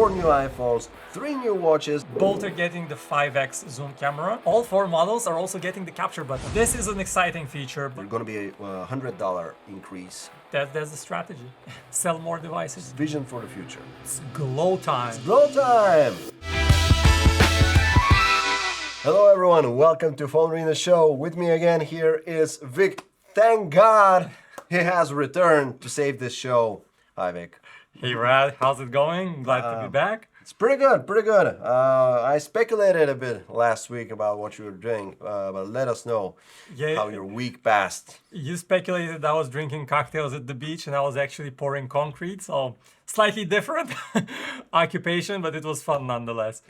4 new iPhones, 3 new watches. Both are getting the 5x zoom camera. All 4 models are also getting the capture button. This is an exciting feature. There's going to be a $100 increase. That's the strategy. Sell more devices. Vision for the future. It's glow time. Glow time! Hello everyone, welcome to PhoneArena show. With me again here is Vic. Thank God he has returned to save this show. Hi Vic. Hey Rad, how's it going? Glad to be back. It's pretty good, pretty good. I speculated a bit last week about what you were doing, but let us know how your week passed. You speculated I was drinking cocktails at the beach and I was actually pouring concrete, so slightly different occupation, but it was fun nonetheless.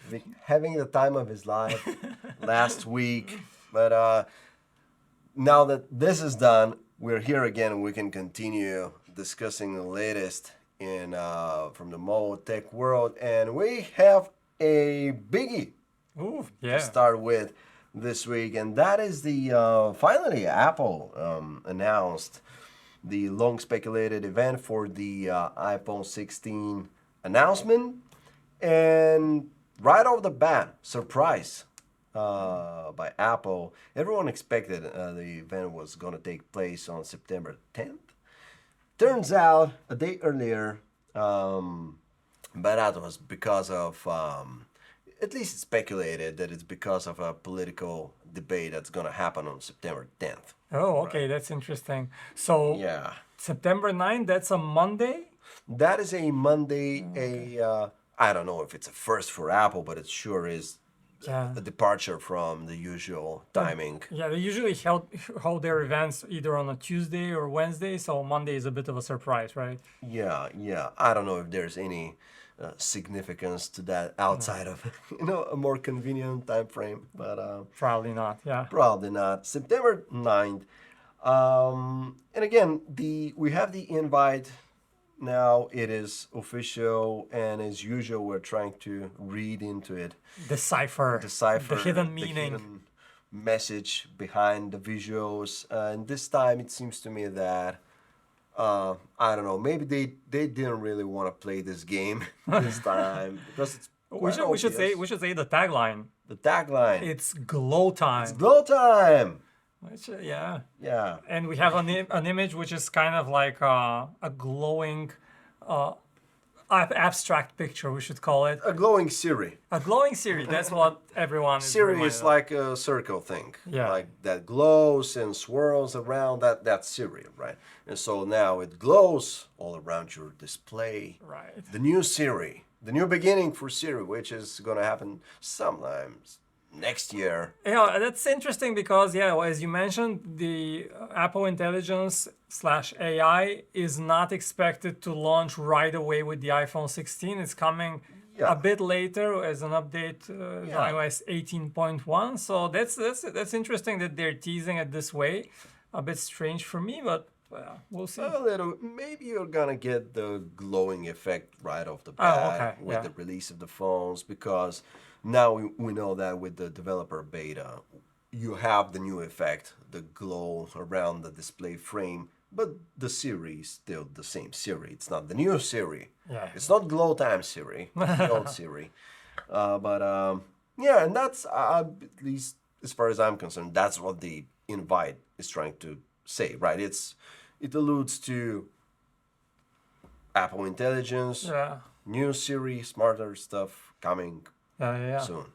Having the time of his life last week, but now that this is done, we're here again and we can continue discussing the latest from the mobile tech world, and we have a biggie to start with this week, and that is the finally Apple announced the long speculated event for the iPhone 16 announcement, and right off the bat, surprise by Apple. Everyone expected the event was going to take place on September 10th. Turns out a day earlier, but that was because of, at least it's speculated that it's because of a political debate that's going to happen on September 10th. Oh, okay, right. That's interesting. So September 9th, that's a Monday? That is a Monday, I don't know if it's a first for Apple, but it sure is a departure from the usual timing. Yeah, they usually hold their events either on a Tuesday or Wednesday, so Monday is a bit of a surprise, right? Yeah. I don't know if there's any significance to that outside of a more convenient time frame, but probably not. Yeah, probably not. September 9th, and again, we have the invite. Now it is official, and as usual, we're trying to read into it. Decipher the hidden meaning. The hidden message behind the visuals. And this time it seems to me that, I don't know, maybe they didn't really want to play this game this time. Because it's we should say the tagline. The tagline. It's glow time. It's glow time. Which, yeah. And we have an image which is kind of like a glowing abstract picture, we should call it. A glowing Siri. A glowing Siri, that's what everyone is Siri is like a circle thing. Yeah. Like that glows and swirls around, that's Siri, right? And so now it glows all around your display. Right. The new Siri, the new beginning for Siri, which is going to happen sometimes next year. Yeah, that's interesting because, as you mentioned, the Apple Intelligence / AI is not expected to launch right away with the iPhone 16. It's coming a bit later as an update to iOS 18.1. So that's interesting that they're teasing it this way. A bit strange for me, but we'll see. A little, maybe you're gonna get the glowing effect right off the bat with the release of the phones, because now we know that with the developer beta, you have the new effect, the glow around the display frame, but the Siri is still the same Siri. It's not the new Siri. Yeah. It's not glow time Siri, the old Siri. And that's, at least as far as I'm concerned, that's what the invite is trying to say, right? It alludes to Apple Intelligence, new Siri, smarter stuff coming soon.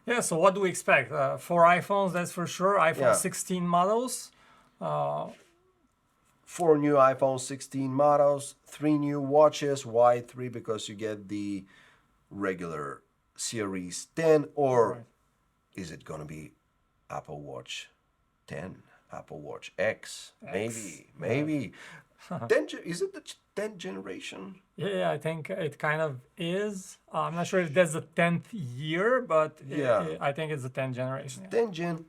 Yeah, so what do we expect? 4 iPhones, that's for sure. iPhone 16 models. 4 new iPhone 16 models, 3 new watches. Why 3? Because you get the regular Series 10, or is it going to be Apple Watch 10? Apple Watch X? Maybe. 10, is it the 10th generation? Yeah, I think it kind of is. I'm not sure if that's the 10th year, but I think it's the 10th generation. 10th gen.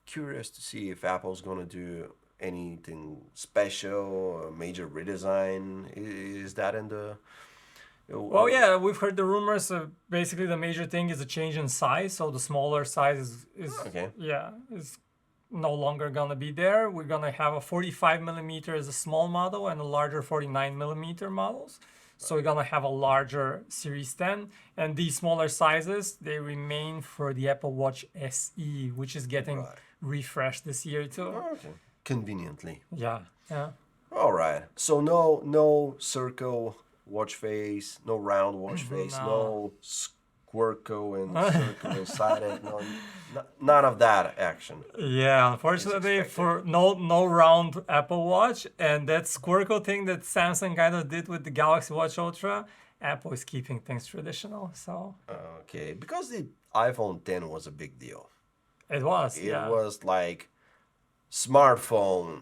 Curious to see if Apple's going to do anything special, a major redesign. Is that in the... Well, we've heard the rumors. Basically, the major thing is a change in size. So the smaller size is no longer gonna be there. We're gonna have a 45 millimeter as a small model and a larger 49 millimeter models. So we're gonna have a larger Series 10, and these smaller sizes they remain for the Apple Watch SE, which is getting Right. refreshed this year too. Okay. Conveniently. Yeah, yeah. All right. So no circle watch face, no round watch face, no squircle and circle inside it. No, none of that action. Yeah, unfortunately for no round Apple Watch, and that squircle thing that Samsung kind of did with the Galaxy Watch Ultra, Apple is keeping things traditional. So Okay, because the iPhone 10 was a big deal. it was, It yeah. was like smartphone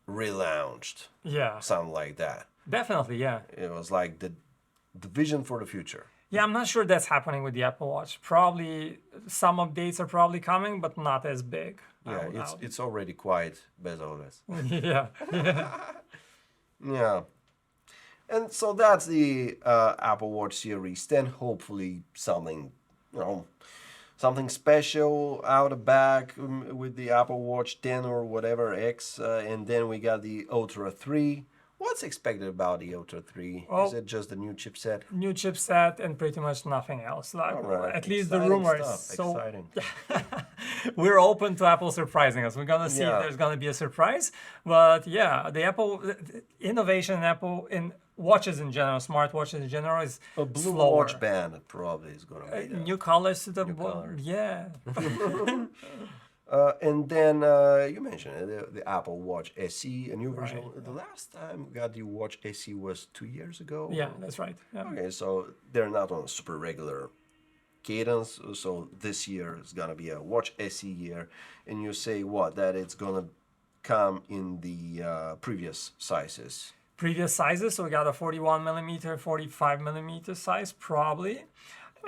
relaunched, Yeah, something like that. definitely, yeah. It was like the vision for the future. Yeah, I'm not sure that's happening with the Apple Watch. Probably some updates are probably coming, but not as big. Yeah, it's already quite bezel-less. Yeah. Yeah. And so that's the Apple Watch Series 10. Hopefully something, something special out of back with the Apple Watch 10 or whatever X. And then we got the Ultra 3. What's expected about the Ultra 3? Well, Is it just the new chipset? New chipset and pretty much nothing else. Like All right. at least the Exciting rumors. stuff. So Exciting. we're open to Apple surprising us. We're gonna see if there's gonna be a surprise. But yeah, the Apple innovation in Apple in watches in general, smartwatches in general is A blue slower. watch band probably is going to be the... New colors to the colors. yeah. And then you mentioned it, the Apple Watch SE, a new version. The last time we got the Watch SE was 2 years ago. Yeah, that's right. Yeah. Okay, so they're not on a super regular cadence. So this year is gonna be a Watch SE year, and you say what? That it's gonna come in the previous sizes. Previous sizes, so we got a 41 millimeter, 45 millimeter size probably.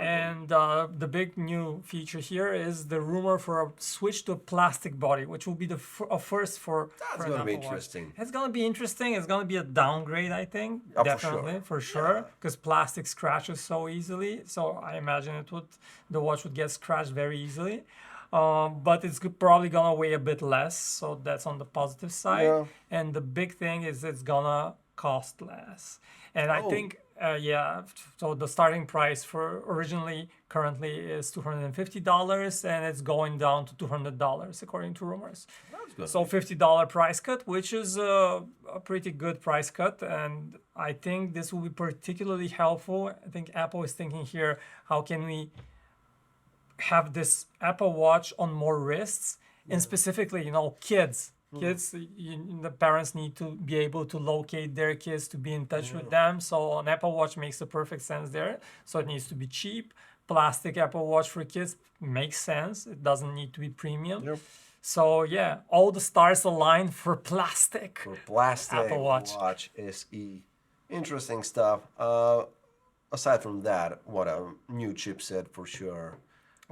And the big new feature here is the rumor for a switch to a plastic body, which will be the first for That's an gonna be Apple Watch. interesting. It's gonna be interesting. It's gonna be a downgrade, I think, Oh, definitely for sure, because plastic scratches so easily. So I imagine the watch would get scratched very easily. But it's probably gonna weigh a bit less, so that's on the positive side. Yeah. And the big thing is it's gonna cost less. And I Oh. think, so the starting price for currently is $250, and it's going down to $200 according to rumors. That's good. So $50 price cut, which is a pretty good price cut, and I think this will be particularly helpful. I think Apple is thinking here, how can we have this Apple Watch on more wrists, and specifically, kids. Kids, the parents need to be able to locate their kids, to be in touch with them. So an Apple Watch makes the perfect sense there. So it needs to be cheap. Plastic Apple Watch for kids makes sense. It doesn't need to be premium. Yep. So yeah, all the stars align for plastic. For plastic Apple Watch. SE. Interesting stuff. Aside from that, what a new chipset for sure.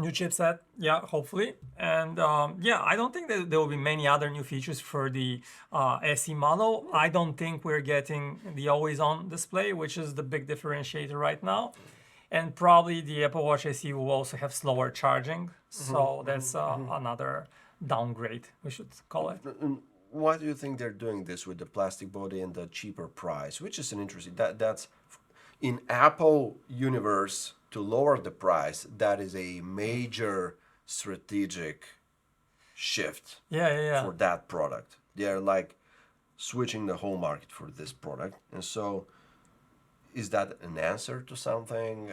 New chipset, yeah, hopefully. And I don't think that there will be many other new features for the SE model. I don't think we're getting the always-on display, which is the big differentiator right now. And probably the Apple Watch SE will also have slower charging. So that's another downgrade, we should call it. And why do you think they're doing this with the plastic body and the cheaper price? Which is an interesting, that's in Apple universe, to lower the price, that is a major strategic shift Yeah. for that product. They're like switching the whole market for this product. And so is that an answer to something?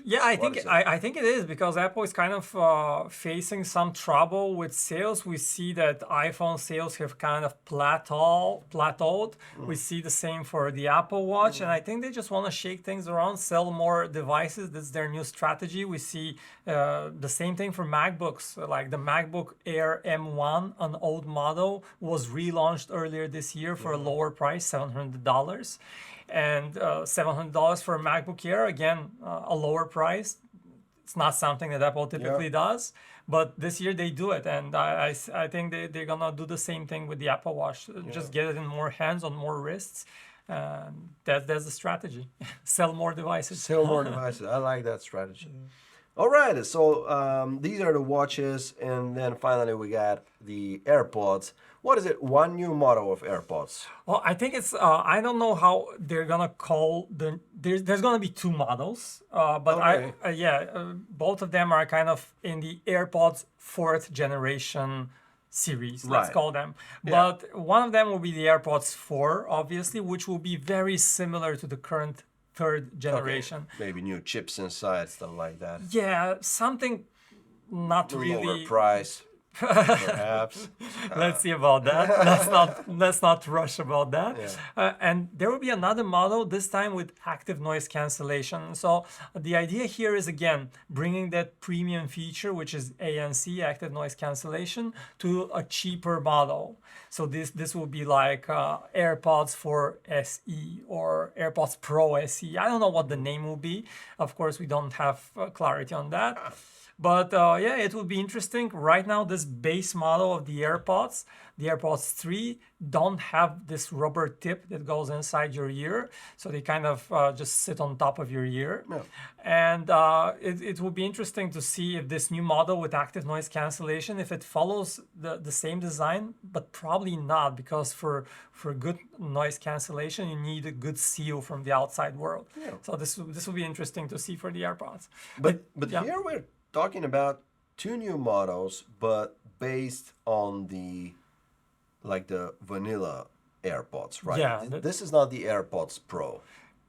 Yeah, I think it is, because Apple is kind of facing some trouble with sales. We see that iPhone sales have kind of plateaued. We see the same for the Apple Watch, and I think they just want to shake things around, sell more devices. That's their new strategy. We see the same thing for MacBooks, like the MacBook Air M1, an old model, was relaunched earlier this year for a lower price, $700. And $700 for a MacBook Air, again, a lower price. It's not something that Apple typically does, but this year they do it, and I think they're gonna do the same thing with the Apple Watch. Just get it in more hands, on more wrists. That's the strategy. Sell more devices. Sell more devices. I like that strategy. All right, so these are the watches, and then finally we got the AirPods. What is it? One new model of AirPods. Well, I think it's I don't know how they're gonna call there's gonna be two models, but Okay. both of them are kind of in the AirPods fourth generation series, let's Right. call them. Yeah. But one of them will be the AirPods 4, obviously, which will be very similar to the current third generation. Maybe new chips inside, stuff like that. Yeah, something not Lower really. price, perhaps. Let's see about that. Let's not rush about that. And there will be another model this time with active noise cancellation. So the idea here is again bringing that premium feature, which is ANC, active noise cancellation, to a cheaper model. So this will be like AirPods for SE or AirPods Pro SE. I don't know what the name will be. Of course, we don't have clarity on that. But yeah, it will be interesting. Right now, this base model of the AirPods 3, don't have this rubber tip that goes inside your ear. So they kind of just sit on top of your ear. Yeah. And it will be interesting to see if this new model with active noise cancellation, if it follows the same design, but probably not, because for good noise cancellation, you need a good seal from the outside world. Yeah. So this will be interesting to see for the AirPods. But yeah. here we're talking about two new models, but based on the vanilla AirPods, right? Yeah, This is not the AirPods Pro.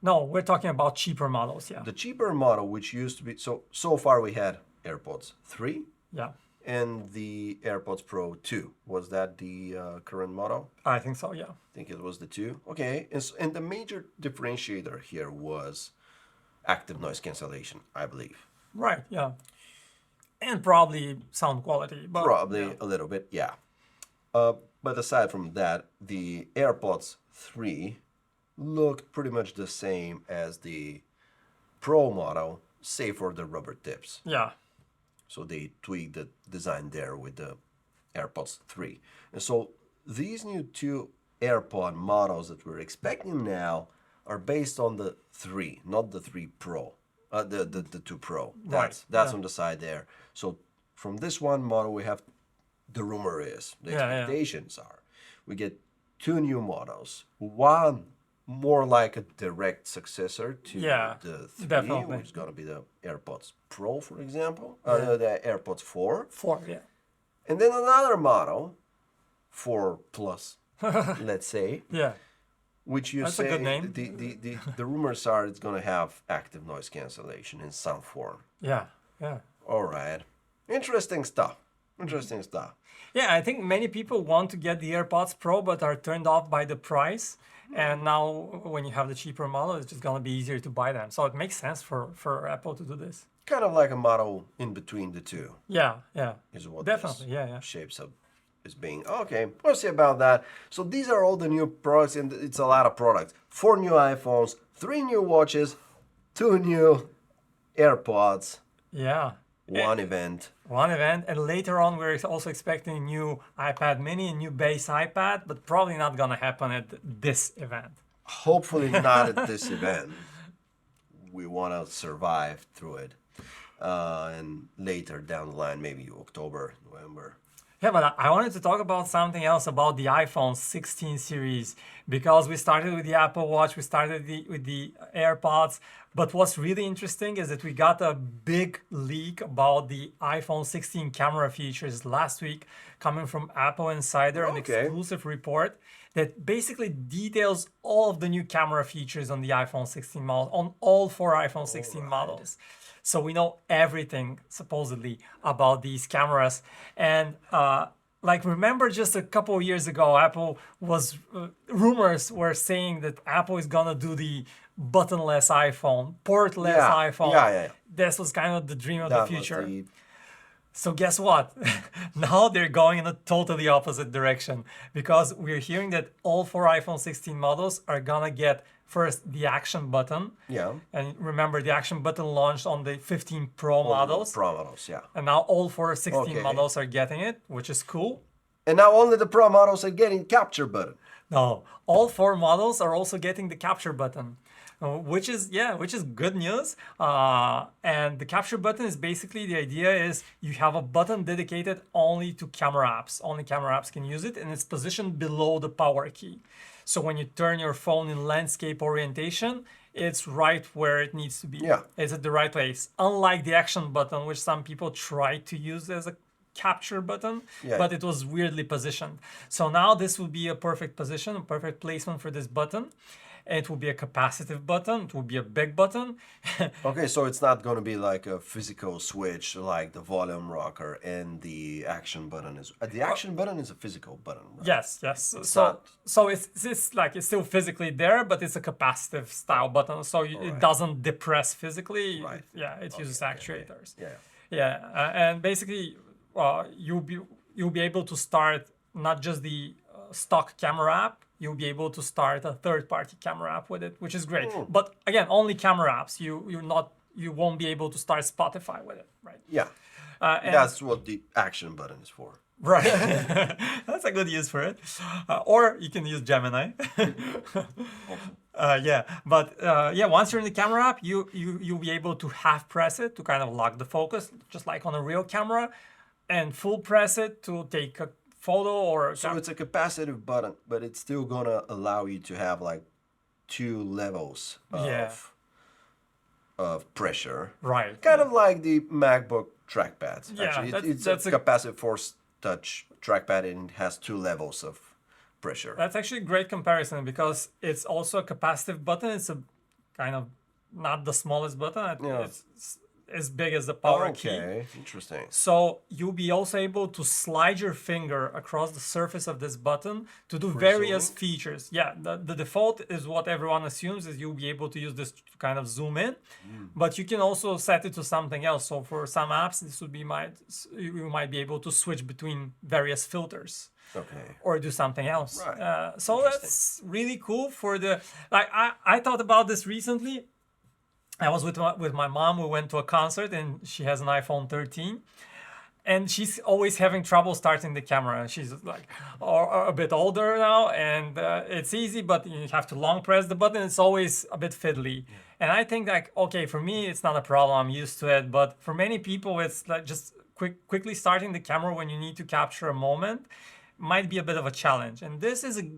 No, we're talking about cheaper models, yeah. The cheaper model, which used to be so far, we had AirPods 3 Yeah, and the AirPods Pro 2. Was that the current model? I think so, yeah. I think it was the 2. Okay, and the major differentiator here was active noise cancellation, I believe. Right, yeah. And probably sound quality. But, Probably yeah. a little bit, yeah. But aside from that, the AirPods 3 looked pretty much the same as the Pro model, save for the rubber tips. Yeah, So they tweaked the design there with the AirPods 3. And so these new two AirPod models that we're expecting now are based on the 3, not the 3 Pro. The 2 Pro. That's yeah. on the side there. So from this one model, we have the rumor is, the expectations are, we get two new models. One more like a direct successor to the 3, definitely. which is going to be the AirPods Pro, for example, the AirPods 4. 4, yeah. And then another model, 4 Plus, let's say, Yeah, which you That's say a good name. The rumors are it's going to have active noise cancellation in some form. yeah, yeah. All right. Interesting stuff. Interesting stuff. Yeah, I think many people want to get the AirPods Pro but are turned off by the price. And now when you have the cheaper model, it's just going to be easier to buy them. So it makes sense for Apple to do this. Kind of like a model in between the two Yeah, yeah. is what Definitely, this yeah. shapes up as being. Okay, we'll see about that. So these are all the new products, and it's a lot of products. 4 new iPhones, 3 new watches, 2 new AirPods, Yeah. one event. One event, and later on we're also expecting a new iPad mini, a new base iPad, but probably not gonna happen at this event. Hopefully not at this event. We want to survive through it. And later down the line, maybe October, November. Yeah, but I wanted to talk about something else about the iPhone 16 series, because we started with the Apple Watch, we started with the AirPods, but what's really interesting is that we got a big leak about the iPhone 16 camera features last week coming from Apple Insider, an exclusive report that basically details all of the new camera features on the iPhone 16 model, on all 4 iPhone 16 models. So we know everything supposedly about these cameras. And remember just a couple of years ago, Apple was, rumors were saying that Apple is gonna do the buttonless iPhone, portless iPhone. Yeah. This was kind of the dream of the That was future. the- So guess what? Now they're going in a totally opposite direction, because we're hearing that all 4 iPhone 16 models are gonna get first the action button. Yeah. And remember, the action button launched on the 15 Pro models. Pro models, yeah. And now all 4 16 Okay. models are getting it, which is cool. And now only the Pro models are getting capture button. No, all 4 models are also getting the capture button. which is good news. And the capture button is basically, the idea is you have a button dedicated only to camera apps. Only camera apps can use it, and it's positioned below the power key. So when you turn your phone in landscape orientation, it's right where it needs to be. Yeah. It's at the right place. Unlike the action button, which some people try to use as a capture button, Yeah. but it was weirdly positioned. So now this will be a perfect position, a perfect placement for this button. It will be a capacitive button. It will be a big button. Okay, so it's not going to be like a physical switch like the volume rocker and the action button is. The action button is a physical button, right? Yes. not- So it's like it's still physically there, but it's a capacitive style button. So it doesn't depress physically. Right. Yeah, it uses actuators. Yeah. Yeah, and basically, you'll be able to start not just the stock camera app. You'll be able to start a third-party camera app with it, which is great. But again, only camera apps. You won't be able to start Spotify with it, right? Yeah. And That's what the action button is for. right. That's a good use for it. Or you can use Gemini. Once you're in the camera app, you'll be able to half press it to kind of lock the focus, just like on a real camera, and full press it to take a photo or. So it's a capacitive button, but it's still gonna allow you to have like 2 levels of pressure. Right. Kind of like the MacBook trackpads. Yeah, Actually, it's that's a capacitive force touch trackpad and it has 2 levels of pressure. That's actually a great comparison because it's also a capacitive button. It's a kind of not the smallest button. Yeah. It's as big as the power key. Okay, interesting. So you'll be also able to slide your finger across the surface of this button to do various zooming? features. Yeah, the default is what everyone assumes is you'll be able to use this to kind of zoom in, but you can also set it to something else. So for some apps, this would be you might be able to switch between various filters. Okay. Or do something else. Right. So that's really cool for the. Like I thought about this recently. I was with my mom. We went to a concert, and she has an iPhone 13, and she's always having trouble starting the camera. She's like a bit older now, and it's easy, but you have to long press the button. It's always a bit fiddly. Yeah. And I think like, okay, for me it's not a problem. I'm used to it. But for many people, it's like just quickly starting the camera when you need to capture a moment might be a bit of a challenge. And this is a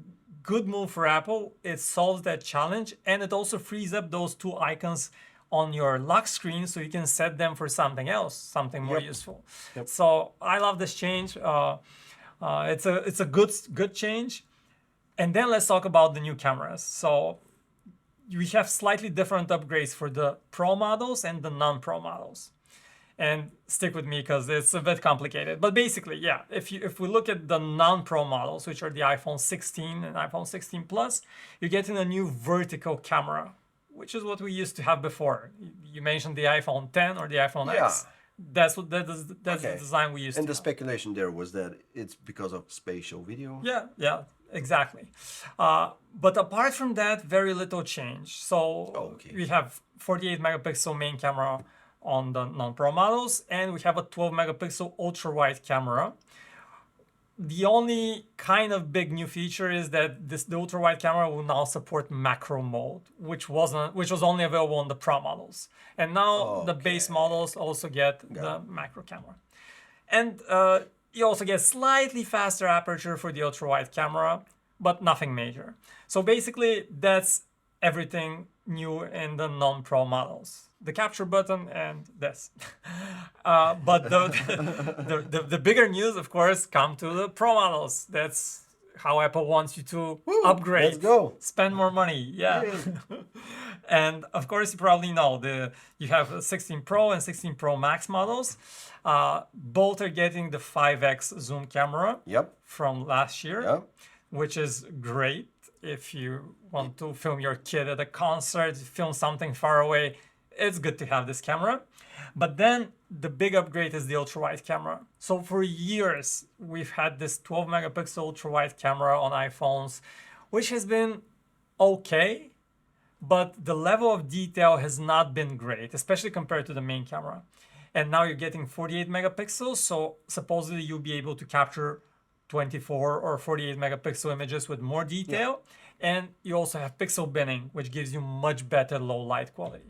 good move for Apple. It solves that challenge, and it also frees up those 2 icons on your lock screen so you can set them for something else, something more useful. Yep. So I love this change. It's a good change. And then let's talk about the new cameras. So we have slightly different upgrades for the Pro models and the non-Pro models. And stick with me because it's a bit complicated. But basically, yeah, if we look at the non-Pro models, which are the iPhone 16 and iPhone 16 Plus, you're getting a new vertical camera, which is what we used to have before. You mentioned the iPhone 10 or the iPhone X. That's the design we used to have. And the speculation there was that it's because of spatial video. Yeah, exactly. But apart from that, very little change. So we have 48 megapixel main camera on the non-Pro models, and we have a 12 megapixel ultra-wide camera. The only kind of big new feature is that the ultra-wide camera will now support macro mode, which was only available on the Pro models. And now the base models also get the macro camera. And you also get slightly faster aperture for the ultra-wide camera, but nothing major. So basically, that's everything new in the non-Pro models. The capture button and this. But the bigger news, of course, come to the Pro models. That's how Apple wants you to upgrade. Let's go. Spend more money. Yeah. And of course, you probably know you have 16 Pro and 16 Pro Max models. Both are getting the 5x zoom camera from last year, which is great if you want to film your kid at a concert, film something far away. It's good to have this camera. But then the big upgrade is the ultra-wide camera. So for years, we've had this 12 megapixel ultra-wide camera on iPhones, which has been okay, but the level of detail has not been great, especially compared to the main camera. And now you're getting 48 megapixels, so supposedly you'll be able to capture 24 or 48 megapixel images with more detail. And you also have pixel binning, which gives you much better low light quality.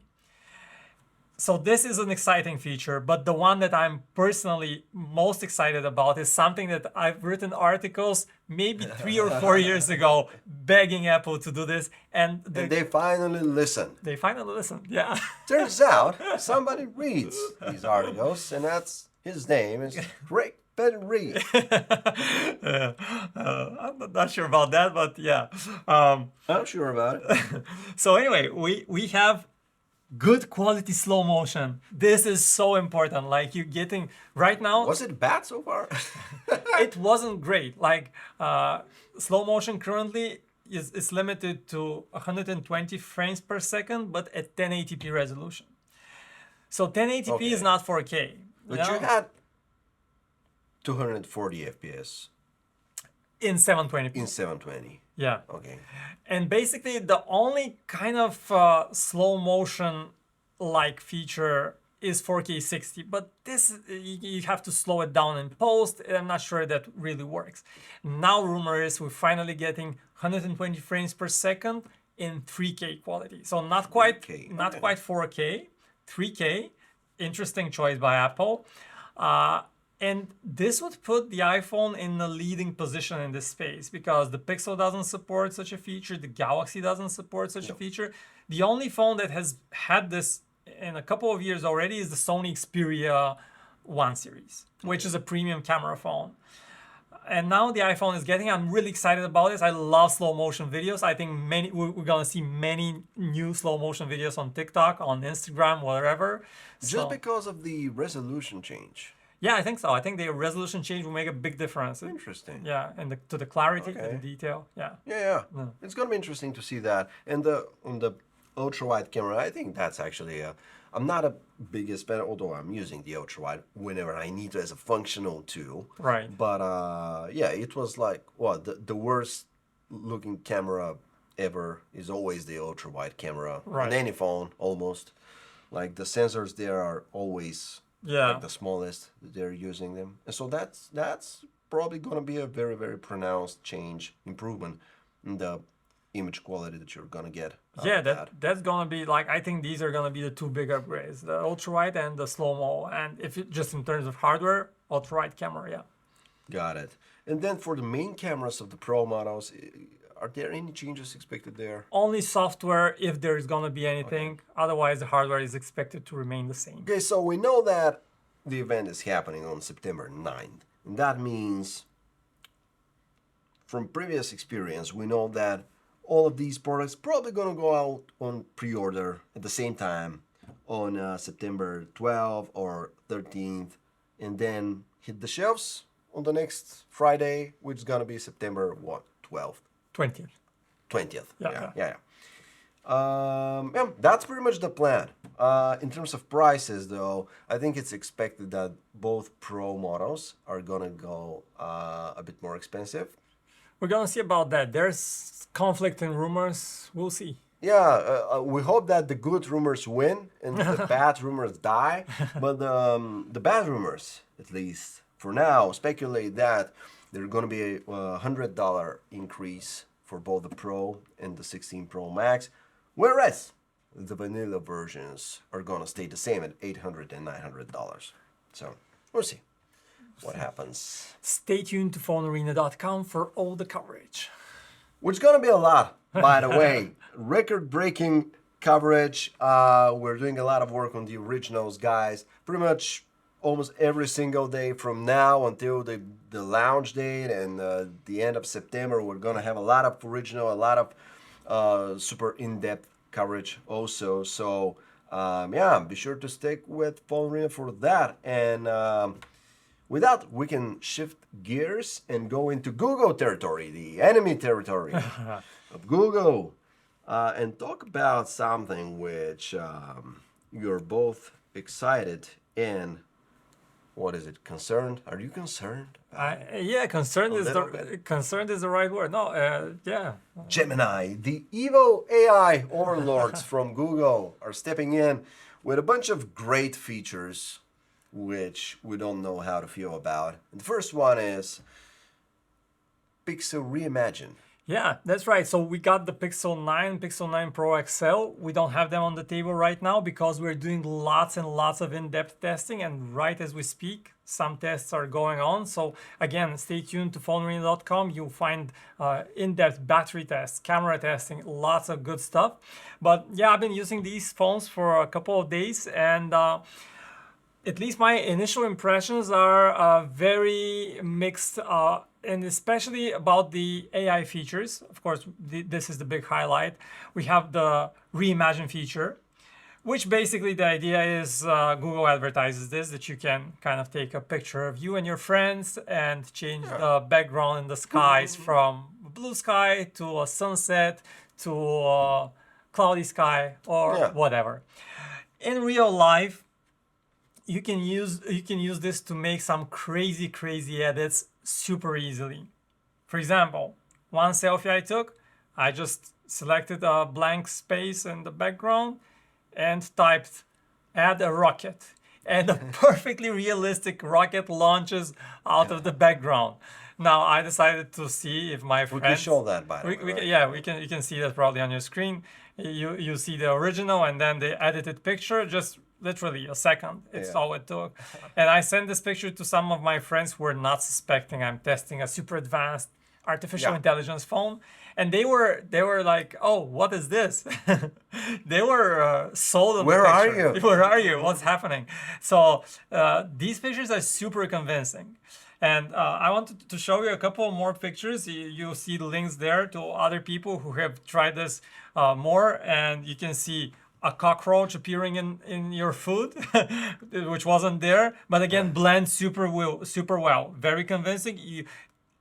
So this is an exciting feature, but the one that I'm personally most excited about is something that I've written articles maybe 3 or 4 years ago begging Apple to do this, and they finally listened. They finally listened, yeah. Turns out somebody reads these articles, and that's his name is Rick Ben Reed. I'm not sure about that, but yeah. I'm sure about it. So anyway, we have good quality slow motion. This is so important. Like you're getting right now. Was it bad so far? It wasn't great. Like slow motion currently is limited to 120 frames per second, but at 1080p resolution. So 1080p is not 4K. But you had 240 FPS in 720p. in 720. Yeah. Okay. And basically, the only kind of slow motion like feature is 4K 60, but this you have to slow it down in post. And I'm not sure that really works. Now, rumor is we're finally getting 120 frames per second in 3K quality. So not quite 3K. not quite 4K, 3K. Interesting choice by Apple. And this would put the iPhone in the leading position in this space because the Pixel doesn't support such a feature, the Galaxy doesn't support such a feature. The only phone that has had this in a couple of years already is the Sony Xperia 1 series, which is a premium camera phone. And now the iPhone is getting, I'm really excited about this. I love slow motion videos. I think we're gonna see many new slow motion videos on TikTok, on Instagram, whatever. Just because of the resolution change. Yeah, I think so. I think the resolution change will make a big difference. Interesting. Yeah, and to the clarity, to the detail. Yeah. Yeah. It's gonna be interesting to see that. And on the ultra wide camera, I think that's actually I'm not a biggest fan, although I'm using the ultra wide whenever I need to as a functional tool. Right. But yeah, it was like the worst looking camera ever is always the ultra wide camera on any phone almost. Like the sensors there are always like the smallest they're using them, and so that's probably going to be a very, very pronounced improvement in the image quality that you're going to get. Yeah, that's going to be like, I think these are going to be the two big upgrades, the ultra wide and the slow mo. And if it just in terms of hardware, ultra wide camera, yeah. Got it. And then for the main cameras of the Pro models, are there any changes expected there? Only software if there is going to be anything. Otherwise, the hardware is expected to remain the same. Okay, so we know that the event is happening on September 9th. And that means, from previous experience, we know that all of these products probably going to go out on pre-order at the same time on September 12th or 13th, and then hit the shelves on the next Friday, which is going to be September 12th? 20th. 20th. Yeah. Yeah, that's pretty much the plan. In terms of prices, though, I think it's expected that both Pro models are gonna go a bit more expensive. We're gonna see about that. There's conflict in rumors. We'll see. Yeah, we hope that the good rumors win and the bad rumors die. But the bad rumors, at least for now, speculate that there's going to be a $100 increase for both the Pro and the 16 Pro Max, whereas the vanilla versions are going to stay the same at $800 and $900. So we'll see what happens. Stay tuned to PhoneArena.com for all the coverage. Which is going to be a lot, by the way. Record-breaking coverage. We're doing a lot of work on the originals, guys. Pretty much almost every single day from now until the launch date and the end of September. We're going to have a lot of original, a lot of super in-depth coverage also. So, yeah, be sure to stick with PhoneArena for that. And with that, we can shift gears and go into Google territory, the enemy territory of Google, and talk about something which you're both excited and what is it? Concerned? Are you concerned? Yeah, concerned is the right word. No, yeah. Gemini, the evil AI overlords from Google are stepping in with a bunch of great features which we don't know how to feel about. And the first one is Pixel Reimagine. Yeah, that's right. So we got the Pixel 9, Pixel 9 Pro XL. We don't have them on the table right now because we're doing lots and lots of in-depth testing. And right as we speak, some tests are going on. So again, stay tuned to PhoneArena.com. You'll find in-depth battery tests, camera testing, lots of good stuff. But yeah, I've been using these phones for a couple of days, and at least my initial impressions are very mixed, and especially about the AI features. Of course, this is the big highlight. We have the Reimagine feature, which basically the idea is Google advertises this, that you can kind of take a picture of you and your friends and change the background in the skies from blue sky to a sunset to a cloudy sky or whatever. In real life, you can use this to make some crazy edits super easily. For example, one selfie I took, I just selected a blank space in the background and typed add a rocket, and a perfectly realistic rocket launches out of the background. Now I decided to see if my friends. We can show that, by the way. Right? Yeah, we can. You can see that probably on your screen. You see the original and then the edited picture. Just literally a second. It's all it took. And I sent this picture to some of my friends who were not suspecting I'm testing a super advanced artificial intelligence phone, and they were like, "Oh, what is this?" They were sold on Where the are picture. you? Where are you? What's happening? So these pictures are super convincing. And I wanted to show you a couple more pictures. You'll see the links there to other people who have tried this more, and you can see a cockroach appearing in your food, which wasn't there, but again blends super well, very convincing.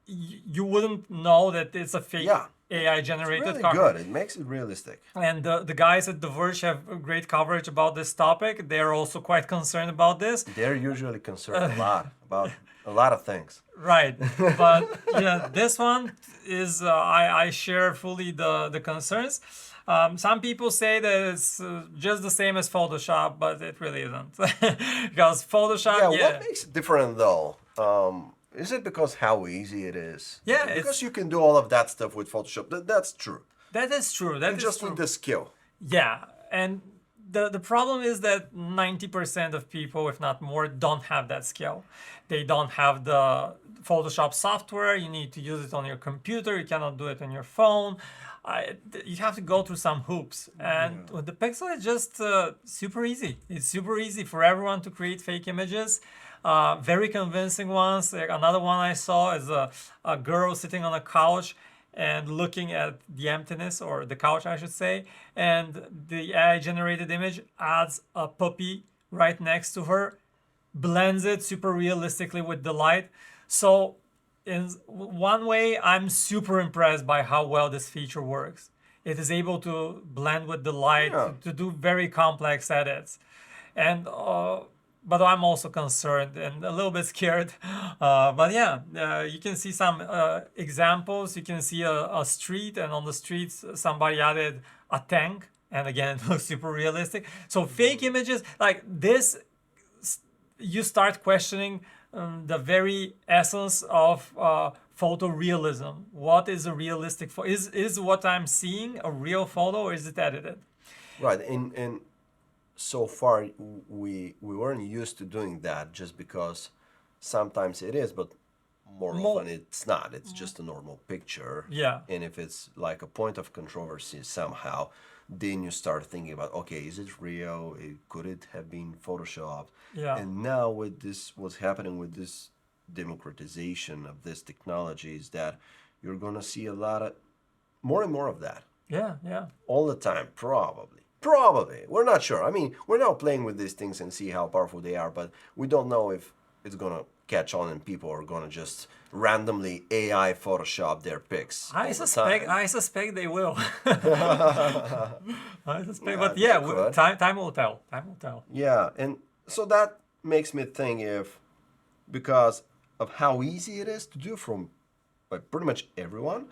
You wouldn't know that it's a fake AI generated it's really cockroach. good. It makes it realistic. And the guys at The Verge have great coverage about this topic. They're also quite concerned about this. They're usually concerned a lot about a lot of things. Right, but yeah, this one is I share fully the concerns. Some people say that it's just the same as Photoshop, but it really isn't. Because Photoshop, What makes it different though? Is it because how easy it is? Yeah, because you can do all of that stuff with Photoshop. That's true. That is true. That is Just true. with the skill. Yeah, and the problem is that 90% of people, if not more, don't have that skill. They don't have the Photoshop software. You need to use it on your computer. You cannot do it on your phone. You have to go through some hoops. And with the Pixel, it's just super easy. It's super easy for everyone to create fake images. Very convincing ones. Like another one I saw is a girl sitting on a couch and looking at the emptiness, or the couch I should say, and the AI generated image adds a puppy right next to her, blends it super realistically with the light. So in one way, I'm super impressed by how well this feature works. It is able to blend with the light to do very complex edits. And but I'm also concerned and a little bit scared. But yeah, you can see some examples. You can see a street, and on the streets somebody added a tank, and again it looks super realistic. So fake images like this, you start questioning the very essence of photorealism. What is a realistic photo? Is what I'm seeing a real photo, or is it edited? Right, and so far we weren't used to doing that, just because sometimes it is, but more often it's not. It's just a normal picture. Yeah. And if it's like a point of controversy somehow, then you start thinking about, okay, is it real? Could it have been photoshopped? Yeah. And now with this, what's happening with this democratization of this technology is that you're gonna see a lot of more and more of that. Yeah, yeah. All the time, probably. Probably. We're not sure. I mean, we're now playing with these things and see how powerful they are, but we don't know if it's going to catch on and people are going to just randomly AI Photoshop their pics. I suspect they will. I suspect, but time will tell. Time will tell. Yeah, and so that makes me think, if because of how easy it is to do from pretty much everyone,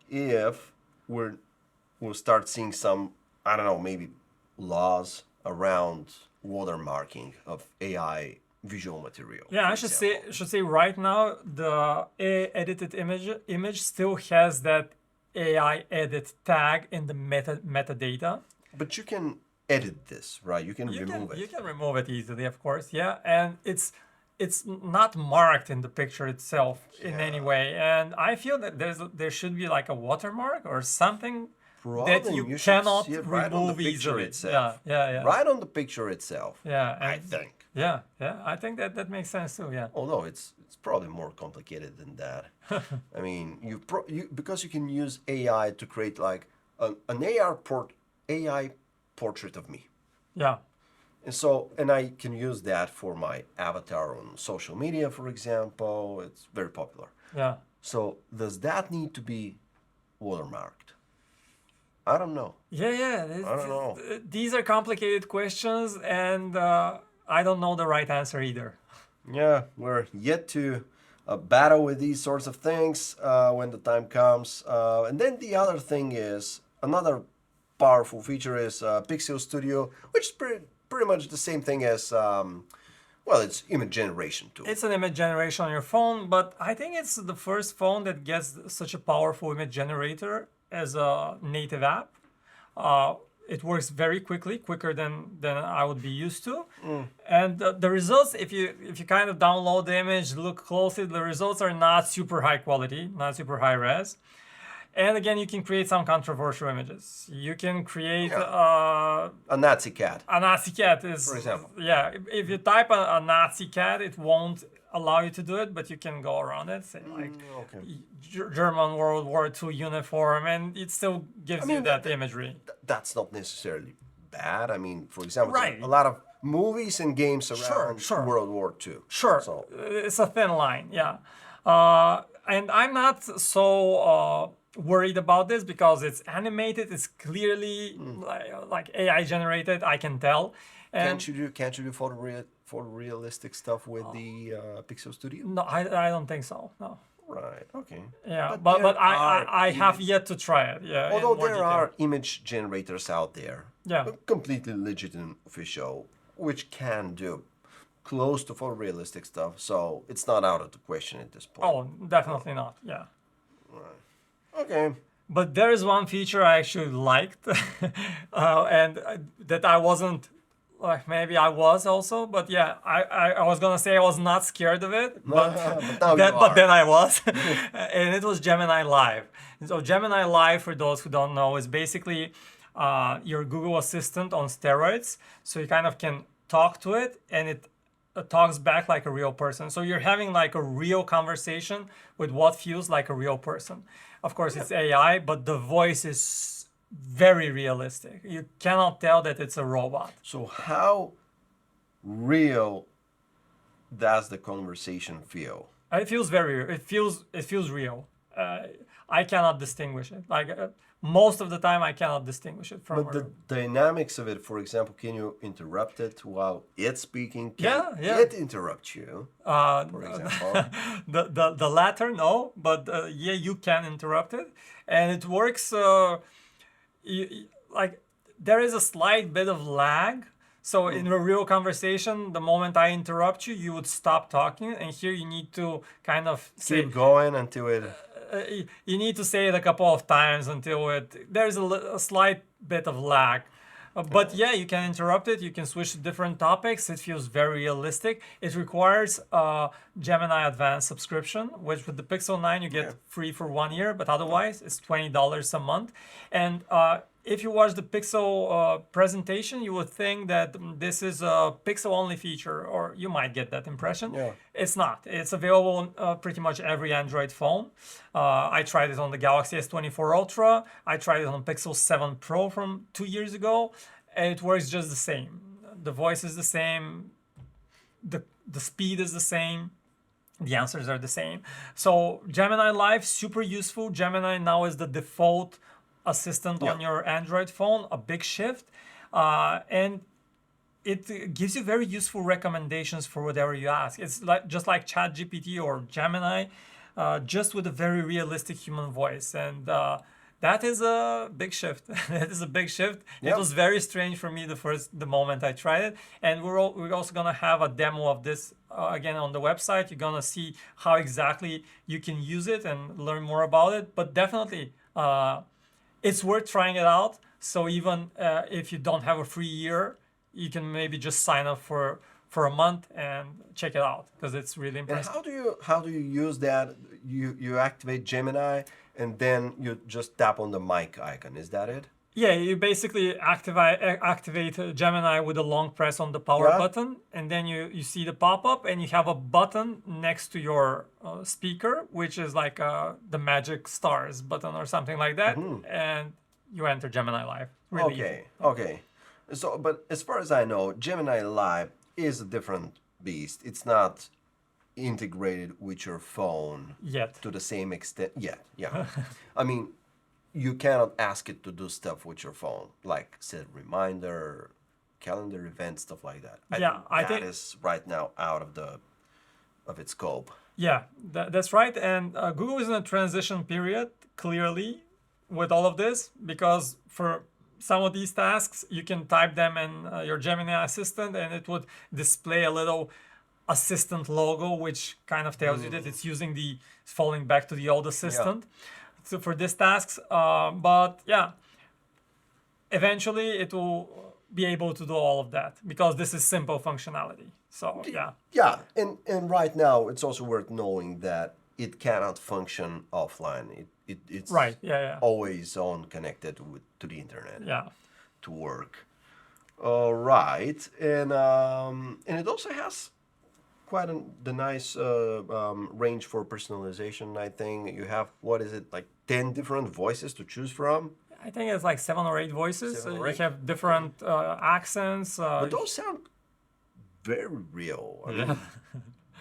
if we'll start seeing some, I don't know, maybe laws around watermarking of AI visual material. Yeah, for I should example. say right now the AI edited image still has that AI edit tag in the metadata. But you can edit this, right? You can remove You it. can remove it easily, of course, yeah, and it's not marked in the picture itself in any Yeah. way, and I feel that there should be like a watermark or something that Problem, you you should cannot see it right on the remove picture easily. itself. Yeah. Right on the picture itself, Yeah, I and think. yeah, I think that makes sense too. Yeah. Although it's probably more complicated than that. I mean, because you can use AI to create like an AI portrait of me. Yeah. And I can use that for my avatar on social media, for example. It's very popular. Yeah. So does that need to be watermarked? I don't know. Yeah. I don't know. These are complicated questions, and I don't know the right answer either. Yeah, we're yet to battle with these sorts of things when the time comes. And then the other thing is another powerful feature is Pixel Studio, which is pretty much the same thing as it's image generation tool. It's an image generation on your phone, but I think it's the first phone that gets such a powerful image generator as a native app. It works very quickly, quicker than I would be used to. And the results, if you kind of download the image, look closely, the results are not super high quality, not super high res. And again, you can create some controversial images. You can create A Nazi cat. a Nazi cat is, For example. yeah. If you type a Nazi cat, it won't allow you to do it, but you can go around it, say like Okay. German World War II uniform, and it still gives you mean, that imagery. That's not necessarily bad. I mean, for example, Right. a lot of movies and games around sure. World War II. Sure, So it's a thin line, yeah. And I'm not so worried about this because it's animated. It's clearly like AI generated. I can tell. And can't you do photorealistic stuff with the Pixel Studio? no, I don't think so. No. Right. Okay. Yeah, But but there are I have yet to try it. Yeah. in Although more there detail. are image generators out there, Yeah. completely legitimate, official, which can do close to photorealistic stuff. So it's not out of the question at this point. Oh, definitely not. Yeah. Okay. But there is one feature I actually liked, and that I wasn't, like maybe I was also, but yeah, I was gonna say I was not scared of it, but now you but are. then I was, and it was Gemini Live. And so Gemini Live, for those who don't know, is basically your Google Assistant on steroids. So you kind of can talk to it, and it talks back like a real person. So you're having like a real conversation with what feels like a real person. Of course, it's AI, but the voice is very realistic. You cannot tell that it's a robot. So how real does the conversation feel? It feels very. It feels real. I cannot distinguish it. Like most of the time, I cannot distinguish it from. But the dynamics of it, for example, can you interrupt it while it's speaking? Can Yeah. it interrupt you, for example? The latter, no, but yeah, you can interrupt it, and it works. Like there is a slight bit of lag. So in a real conversation, the moment I interrupt you, you would stop talking, and here you need to kind of say. Keep going until it... You need to say it a couple of times until there's a slight bit of lag. But yeah, you can interrupt it. You can switch to different topics. It feels very realistic. It requires a Gemini Advanced subscription, which with the Pixel 9 you get free for 1 year, but otherwise it's $20 a month. And if you watch the Pixel presentation, you would think that this is a Pixel-only feature, or you might get that impression. Yeah. It's not. It's available on pretty much every Android phone. I tried it on the Galaxy S24 Ultra. I tried it on Pixel 7 Pro from 2 years ago, and it works just the same. The voice is the same. The speed is the same. The answers are the same. So Gemini Live, super useful. Gemini now is the default assistant on your Android phone, a big shift. And it gives you very useful recommendations for whatever you ask. It's like just like ChatGPT or Gemini, just with a very realistic human voice. And That is a big shift. That is a big shift. Yep. It was very strange for me the moment I tried it. And we're also gonna have a demo of this again on the website. You're gonna see how exactly you can use it and learn more about it. But definitely, it's worth trying it out. So even if you don't have a free year, you can maybe just sign up for a month and check it out because it's really And impressive. how do you use that? You activate Gemini and then you just tap on the mic icon. Is that it? Yeah, you basically activate Gemini with a long press on the power Yeah. button, and then you see the pop-up, and you have a button next to your speaker, which is like the magic stars button or something like that, and you enter Gemini Live. Really easy. Okay, okay. So, but as far as I know, Gemini Live is a different beast. It's not integrated with your phone Yet. to the same extent yet. Yeah. I mean, you cannot ask it to do stuff with your phone, like set reminder, calendar events, stuff like that. I that think- is right now out of its scope. Yeah, that's right. And Google is in a transition period, clearly, with all of this, because for some of these tasks, you can type them in your Gemini assistant, and it would display a little assistant logo, which kind of tells you that it's using falling back to the old assistant. So for these tasks, but yeah, eventually it will be able to do all of that because this is simple functionality. So yeah. Yeah, and right now it's also worth knowing that it cannot function offline. It's Right. Yeah. always on connected to the internet Yeah. to work. All right, and it also has quite the nice range for personalization. I think you have, what is it, like 10 different voices to choose from? I think it's like 7 or 8 voices. 7 or You 8. have different accents. But those sound very real. I mean,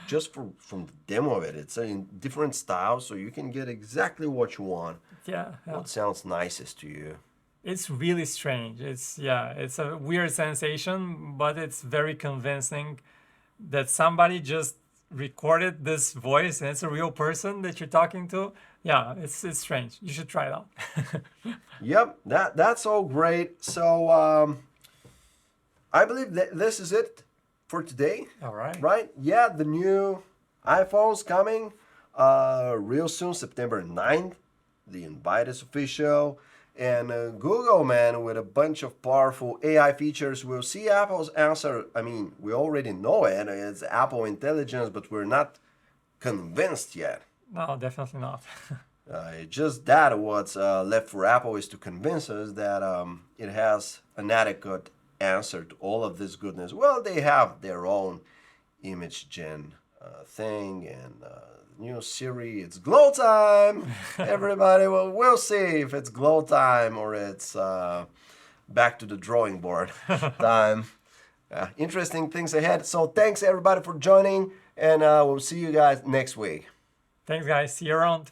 just from the demo of it, it's in different styles, so you can get exactly what you want. yeah. What sounds nicest to you? It's really strange. It's a weird sensation, but it's very convincing that somebody just recorded this voice and it's a real person that you're talking to. Yeah, it's strange. You should try it out. Yep, that's all great. So I believe that this is it for today. All right. Right? Yeah, the new iPhone's coming real soon, September 9th. The invite is official. And Google, man, with a bunch of powerful AI features, we'll see Apple's answer. I mean, we already know it. It's Apple Intelligence, but we're not convinced yet. No, definitely not. Just that what's left for Apple is to convince us that it has an adequate answer to all of this goodness. Well, they have their own image gen thing and new Siri. It's glow time. Everybody, well, we'll see if it's glow time or it's back to the drawing board time. Interesting things ahead. So thanks everybody for joining, and we'll see you guys next week. Thanks, guys. See you around.